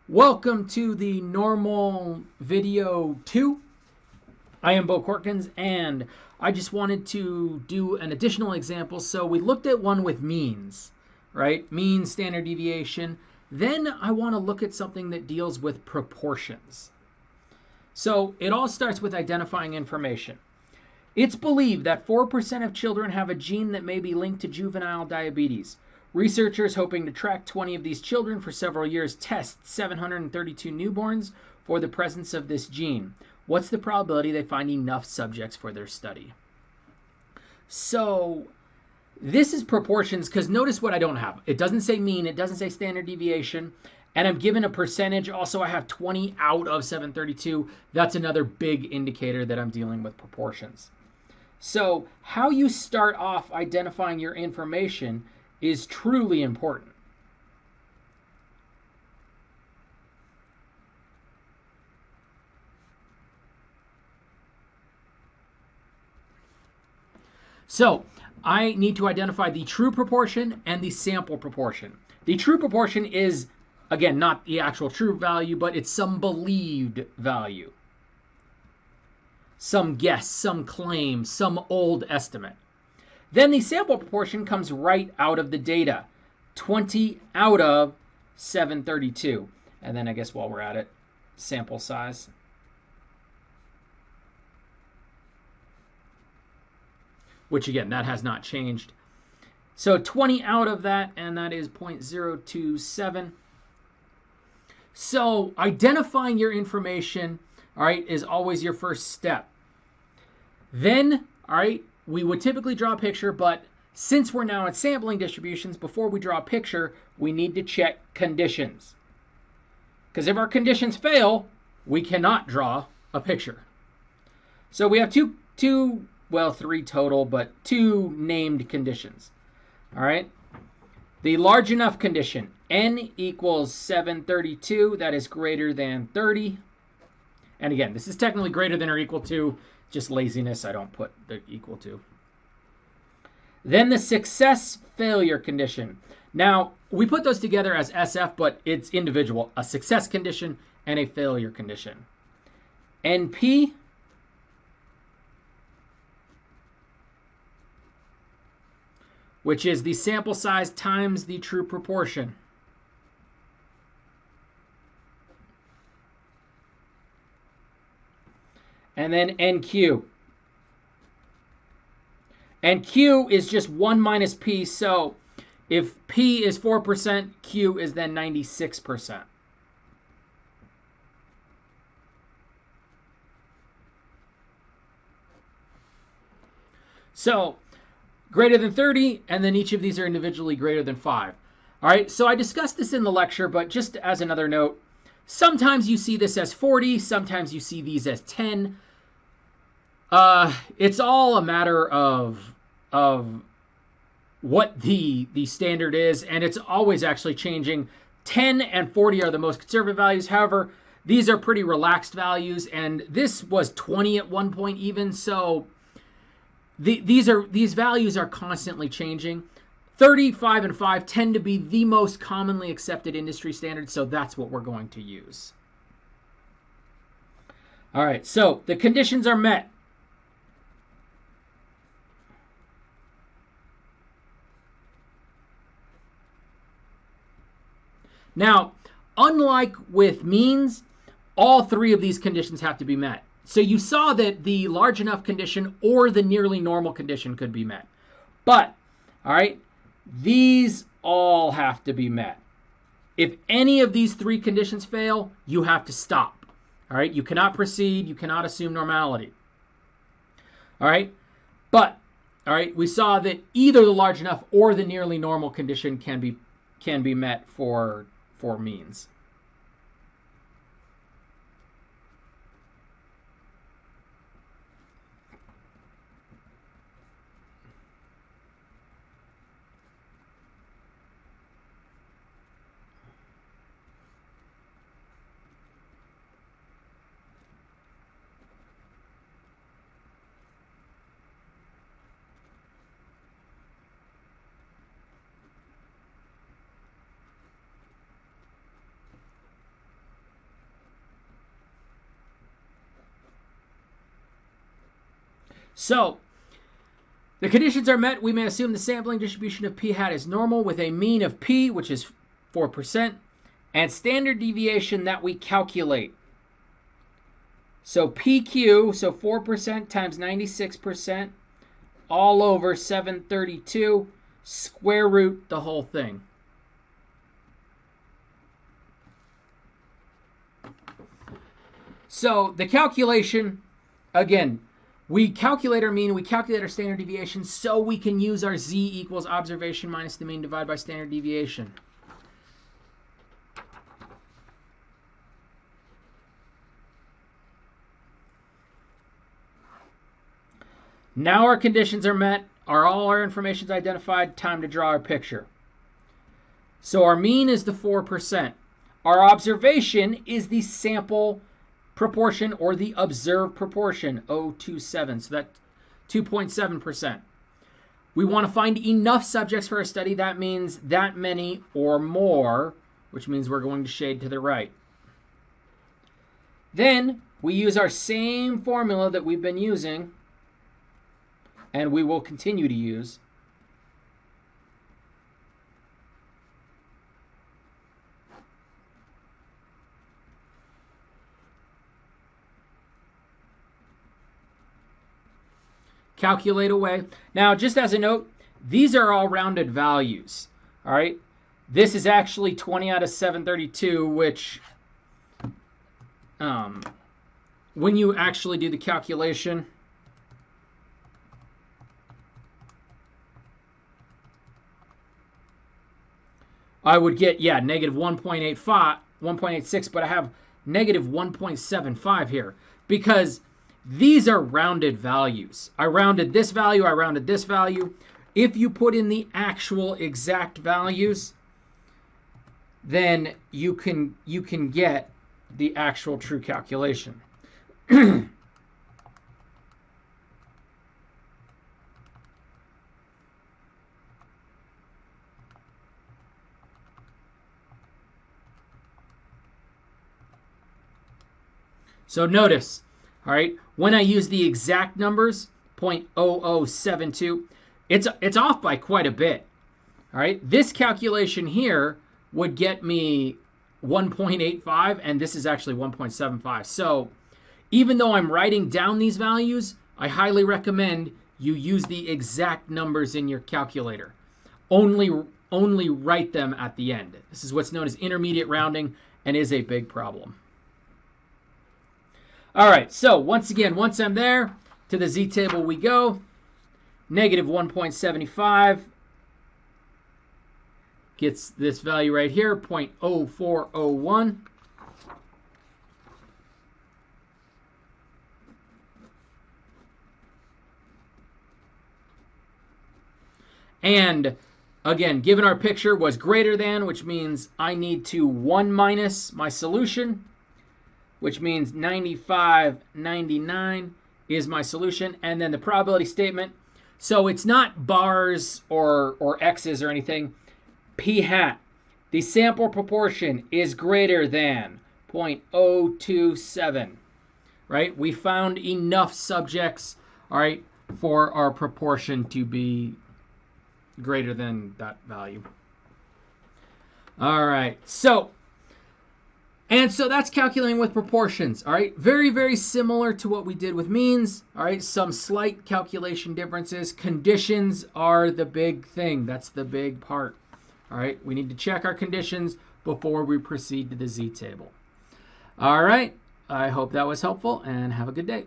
Welcome to the Normal Video 2. I am Bo Corkins, and I just wanted to do an additional example. So we looked at one with means, right? Mean, standard deviation. Then I want to look at something that deals with proportions. So it all starts with identifying information. It's believed that 4% of children have a gene that may be linked to juvenile diabetes. Researchers hoping to track 20 of these children for several years test 732 newborns for the presence of this gene. What's the probability they find enough subjects for their study? So this is proportions, because notice what I don't have. It doesn't say mean, it doesn't say standard deviation, and I'm given a percentage. Also, I have 20 out of 732. That's another big indicator that I'm dealing with proportions. So how you start off identifying your information is truly important. So I need to identify the true proportion and the sample proportion. The true proportion is, again, not the actual true value, but it's some believed value. Some guess, some claim, some old estimate. Then the sample proportion comes right out of the data. 20 out of 732. And then I guess while we're at it, sample size. Which again, that has not changed. So 20 out of that, and that is 0.027. So identifying your information, all right, is always your first step. Then, all right, we would typically draw a picture, but since we're now at sampling distributions, before we draw a picture, we need to check conditions. Because if our conditions fail, we cannot draw a picture. So we have three total, but two named conditions. All right. The large enough condition, n equals 732, that is greater than 30. And again, this is technically greater than or equal to, just laziness, I don't put the equal to. Then the success failure condition. Now, we put those together as SF, but it's individual. A success condition and a failure condition. NP, which is the sample size times the true proportion. And then NQ. And Q is just 1 minus P. So if P is 4%, Q is then 96%. So greater than 30, and then each of these are individually greater than 5. All right, so I discussed this in the lecture, but just as another note, sometimes you see this as 40, sometimes you see these as 10. It's all a matter of what the standard is, and it's always actually changing. 10 and 40 are the most conservative values. However, these are pretty relaxed values, and this was 20 at one point even. So these values are constantly changing. 35 and 5 tend to be the most commonly accepted industry standards, so that's what we're going to use. All right, so the conditions are met. Now, unlike with means, all three of these conditions have to be met. So you saw that the large enough condition or the nearly normal condition could be met. But, all right, these all have to be met. If any of these three conditions fail, you have to stop. All right, you cannot proceed, you cannot assume normality. All right, but, all right, we saw that either the large enough or the nearly normal condition can be met for means. So the conditions are met. We may assume the sampling distribution of p hat is normal with a mean of p, which is 4%, and standard deviation that we calculate. So PQ, so 4% times 96%, all over 732, square root the whole thing. So the calculation, again, we calculate our mean, we calculate our standard deviation, so we can use our z equals observation minus the mean divided by standard deviation. Now our conditions are met, all our information is identified, time to draw our picture. So our mean is the 4%. Our observation is the sample proportion or the observed proportion, 0.27, so that's 2.7%. We want to find enough subjects for our study. That means that many or more, which means we're going to shade to the right. Then we use our same formula that we've been using, and we will continue to use. Calculate away. Now, just as a note, these are all rounded values. All right. This is actually 20 out of 732, which when you actually do the calculation, I would get, yeah, negative 1.86, but I have negative 1.75 here because these are rounded values. I rounded this value, I rounded this value. If you put in the actual exact values, then you can get the actual true calculation. So notice, all right, when I use the exact numbers, 0.0072, it's off by quite a bit. All right, this calculation here would get me 1.85, and this is actually 1.75. So even though I'm writing down these values, I highly recommend you use the exact numbers in your calculator. Only write them at the end. This is what's known as intermediate rounding and is a big problem. All right, so once again, once I'm there, to the z table we go. Negative 1.75 gets this value right here, 0.0401. And again, given our picture was greater than, which means I need to 1 minus my solution, which means 95.99 is my solution, and then the probability statement. So it's not bars or x's or anything. P hat, the sample proportion is greater than 0.027, right? We found enough subjects, all right, for our proportion to be greater than that value. All right, so that's calculating with proportions, all right? Very, very similar to what we did with means, all right? Some slight calculation differences. Conditions are the big thing. That's the big part, all right? We need to check our conditions before we proceed to the z table. All right, I hope that was helpful, and have a good day.